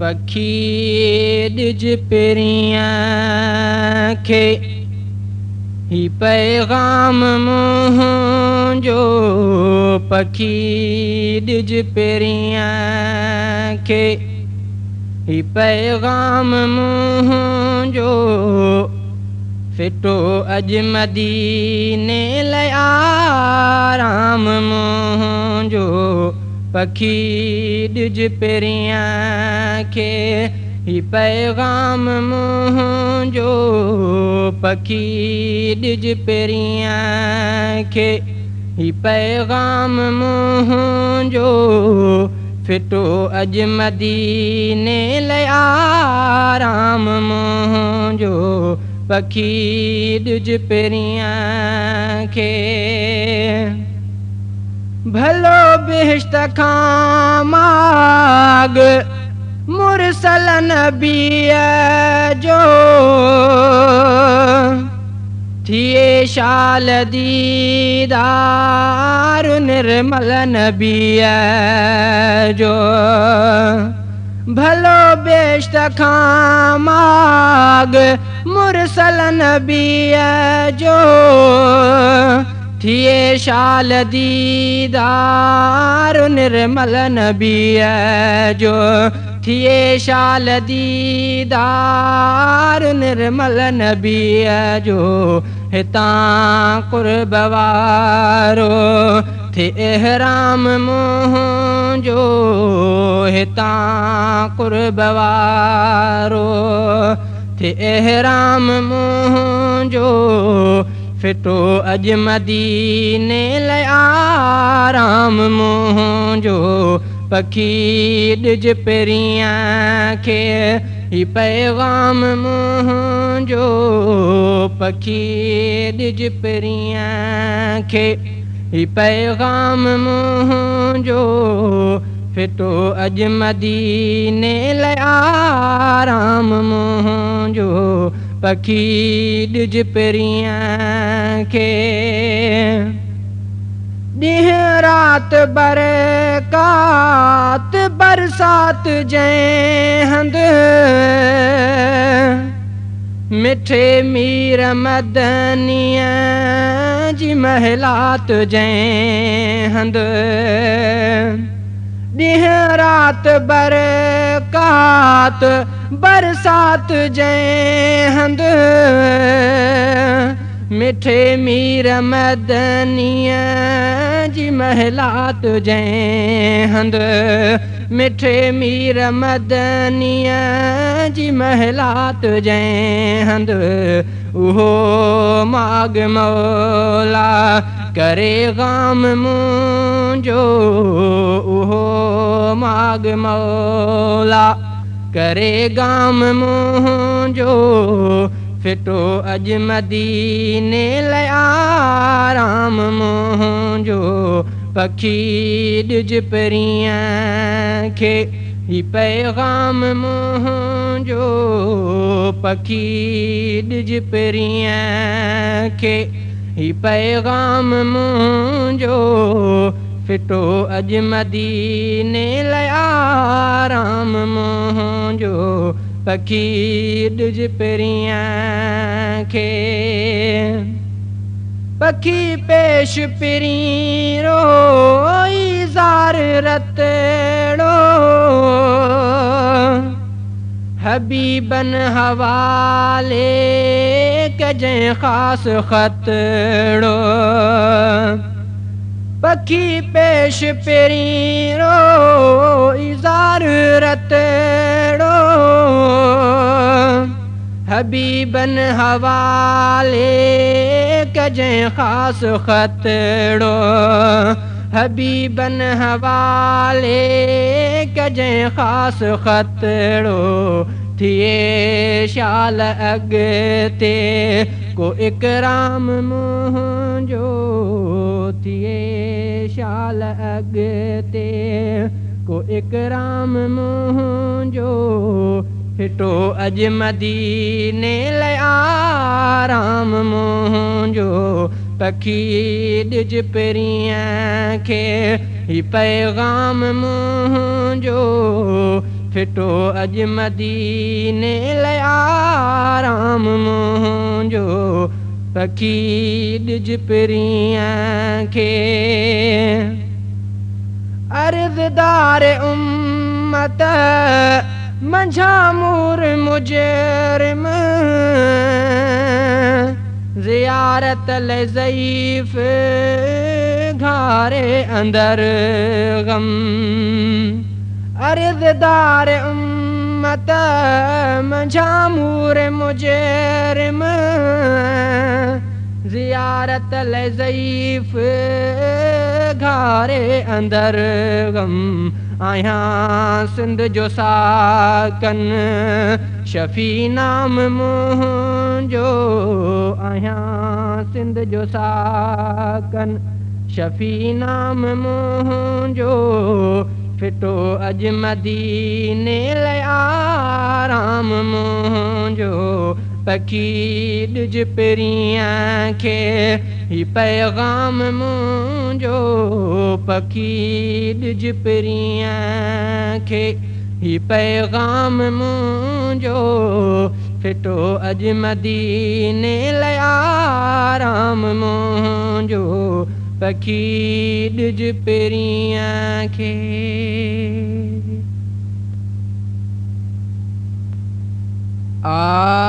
पखी ॾिज पेरियां खे ही पैगाम मुंहिंजो पखी ॾिज पेरियां खे ही पैगाम मुंहिंजो फिटो अॼु मदीने लाइ आराम मुंहिंजो पखी ॾिज पेरियां खे ही पैगाम मुंहिंजो पखी ॾिज पेरियां खे ही पैगाम मुंहिंजो फिटो अॼु मदीने लाइ आराम मुंहिंजो पखी ॾिज पेरियां खे भलो बिहिश्त खां माग मुरसल नबीअ जो थिए शाल दीदार निर्मल नबीअ जो भलो बिहिश्त खां माग मुरसल नबीअ जो थिए शाल दीदार निर्मल नबीअ जो थिए शाल दीदार निर्मल नबीअ जो हितां कुर्ब वारो थे एहराम मुंहिंजो हितां कुर्ब वारो थे एहराम मुंहिंजो फिटो अॼु मदीने लाइ आराम मुंहिंजो पखी ॾिज पेरियां खे ही पैगाम मुंहिंजो पखी ॾिज पेरियां खे ही पैगाम मुंहिंजो फिटो अॼु मदीने लाइ आराम मुंहिंजो पखी ॾिज पेरियां खे ॾींहुं राति बरकात बरसात जंहिं हंधि मिठे मीर मदनीअ जी महिलात जंहिं हंधि ॾींहुं राति बरकात बरसात जंहिं हंधि मिठे मीर मदनीअ जी महिलात जंहिं हंधि मिठे मीर मदनीअ जी महिलात जंहिं हंधि उहो माग मौला करे गाम मुंहिंजो उहो माग मौला करे गाम मुंहिंजो फिटो अॼु मदीने लाइ आराम मुंहिंजो पखी ॾिज पेरियां खे ही पैगाम मुंहिंजो पखी ॾिज पेरियां खे ही पैगाम मुंहिंजो फिटो अॼु मदीने लाइ आराम मुंहिंजो पखी ॾिज पेरियां खे पखी पेश पिरी रोई ज़ार रतड़ो हबीबन हवाले कजं ख़ासि ख़तड़ो पखी पेश पेरी रोई ज़ार रतड़ो हबीबन हवाले कजं ख़ासि ख़तड़ो हबीबन हवाले कजं ख़ासि ख़तड़ो थिए शाल अॻिते को इकराम मुंहिंजो थिए शाल अॻिते को इकराम मुंहिंजो फिटो अॼु मदीने लाइ आराम मुंहिंजो पखी ॾिज पेरियां खे ही पैगाम मुंहिंजो फिटो अॼु मदीने लाइ आराम मुंहिंजो पखी ॾिज परीअं खे अर्ज़दार उम्मत मंझा मूर मुजरिम ज़ियारत ले ज़ईफ़ घारे अंदर गम अर्ज़दार उम्मत मंझा मूर मुजरिम ज़ियारत ले ज़ईफ़ घारे अंदर गम आहियां सिंध जो साकन शफ़ी नाम मुंहिंजो आहियां सिंध जो साकन शफ़ी नाम मुंहिंजो फिटो अॼु मदीने लाइ आराम मुंहिंजो पखी ॾिज परीअं खे ही पैगाम मुंहिंजो पखी ॾिज परीअं खे ही पैगाम मुंहिंजो फिटो अॼु मदीने लाइ आराम मुंहिंजो पखी ॾिज परीअं खे आ